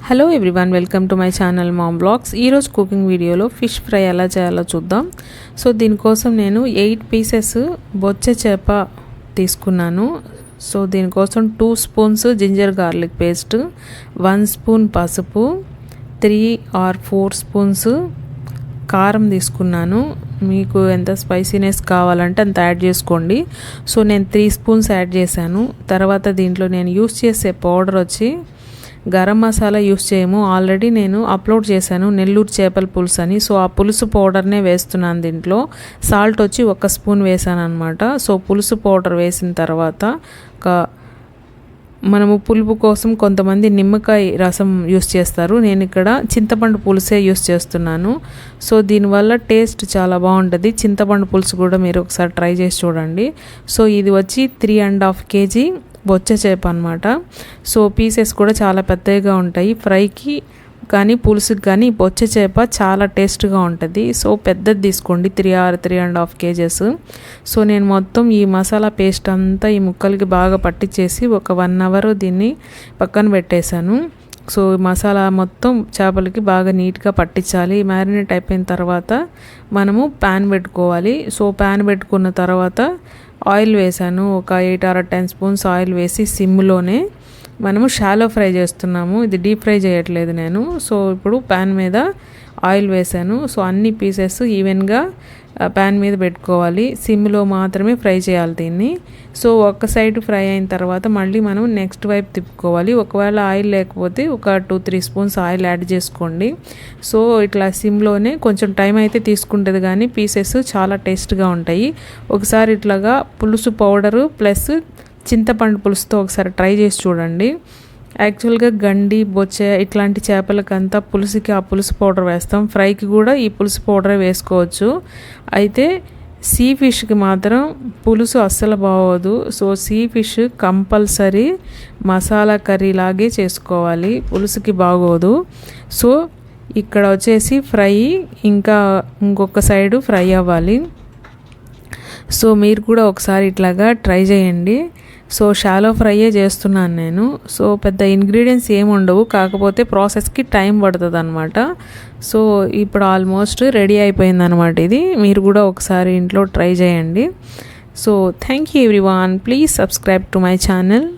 Hello everyone, welcome to my channel mom blogs. ఈరోజు cooking వీడియోలో fish fry ఎలా చేయాలో చూద్దాం. సో దీనికోసం నేను 8 పీసెస్ బొచ్చ చేప తీసుకున్నాను. సో దీనికోసం 2 spoons ginger garlic paste, 1 spoon పసుపు, 3 or 4 స్పూన్స్ కారం తీసుకున్నాను. మీకు ఎంత స్పైసీనెస్ కావాలంటే అంత యాడ్ చేసుకోండి. సో నేను 3 స్పూన్స్ యాడ్ చేశాను. తర్వాత దీంట్లో నేను యూస్ చేసే పౌడర్ వచ్చి గరం మసాలా యూస్ చేయము. ఆల్రెడీ నేను అప్లోడ్ చేశాను నెల్లూరు చేపల పులుసు అని. సో ఆ పులుసు పౌడర్నే వేస్తున్నాను. దీంట్లో సాల్ట్ వచ్చి 1 స్పూన్ వేసాను అనమాట. సో పులుసు పౌడర్ వేసిన తర్వాత మనము పులుపు కోసం కొంతమంది నిమ్మకాయ రసం యూస్ చేస్తారు. నేను ఇక్కడ చింతపండు పులుసే యూస్ చేస్తున్నాను. సో దీనివల్ల టేస్ట్ చాలా బాగుంటుంది. చింతపండు పులుసు కూడా మీరు ఒకసారి ట్రై చేసి చూడండి. సో ఇది వచ్చి 3.5 kg బొచ్చ చేప అనమాట. సో పీసెస్ కూడా చాలా పెద్దగా ఉంటాయి. ఫ్రైకి కానీ పులుసుకి కానీ బొచ్చ చేప చాలా టేస్ట్గా ఉంటుంది. సో పెద్దది తీసుకోండి, 3 or 3.5 kgs. సో నేను మొత్తం ఈ మసాలా పేస్ట్ అంతా ఈ ముక్కలకి బాగా పట్టించేసి ఒక 1 hour దీన్ని పక్కన పెట్టేశాను. సో మసాలా మొత్తం చేపలకి బాగా నీట్గా పట్టించాలి. మ్యారినేట్ అయిపోయిన తర్వాత మనము ప్యాన్ పెట్టుకోవాలి. సో ప్యాన్ పెట్టుకున్న తర్వాత ఆయిల్ వేసాను. ఒక 8 or 10 స్పూన్స్ ఆయిల్ వేసి సిమ్లోనే మనము షాలో ఫ్రై చేస్తున్నాము. ఇది డీప్ ఫ్రై చేయట్లేదు నేను. సో ఇప్పుడు ప్యాన్ మీద ఆయిల్ వేసాను. సో అన్ని పీసెస్ ఈవెన్గా ప్యాన్ మీద పెట్టుకోవాలి. సిమ్లో మాత్రమే ఫ్రై చేయాలి దీన్ని. సో ఒక సైడ్ ఫ్రై అయిన తర్వాత మళ్ళీ మనం నెక్స్ట్ వైపు తిప్పుకోవాలి. ఒకవేళ ఆయిల్ లేకపోతే ఒక 2-3 స్పూన్స్ ఆయిల్ యాడ్ చేసుకోండి. సో ఇట్లా సిమ్లోనే కొంచెం టైం అయితే తీసుకుంటుంది, కానీ పీసెస్ చాలా టేస్ట్గా ఉంటాయి. ఒకసారి ఇట్లాగా పులుసు పౌడరు ప్లస్ చింతపండు పులుసుతో ఒకసారి ట్రై చేసి చూడండి. యాక్చువల్గా గండి, బొచ్చ ఇట్లాంటి చేపలకంతా పులుసుకి ఆ పులుసు పౌడర్ వేస్తాం. ఫ్రైకి కూడా ఈ పులుసు పౌడరే వేసుకోవచ్చు. అయితే సీ ఫిష్కి మాత్రం పులుసు అస్సలు బాగోదు. So sea fish compulsory masala curry లాగే చేసుకోవాలి, పులుసుకి బాగోదు. సో ఇక్కడ వచ్చేసి ఫ్రై ఇంకా ఇంకొక సైడు ఫ్రై అవ్వాలి. సో మీరు కూడా ఒకసారి ఇట్లాగా ట్రై చేయండి. సో షాలో ఫ్రైయే చేస్తున్నాను నేను. సో పెద్ద ఇంగ్రీడియంట్స్ ఏమి ఉండవు, కాకపోతే ప్రాసెస్కి టైం పడుతుంది అనమాట. సో ఇప్పుడు ఆల్మోస్ట్ రెడీ అయిపోయింది అనమాట. ఇది మీరు కూడా ఒకసారి ఇంట్లో ట్రై చేయండి. So thank you everyone, please subscribe to my channel.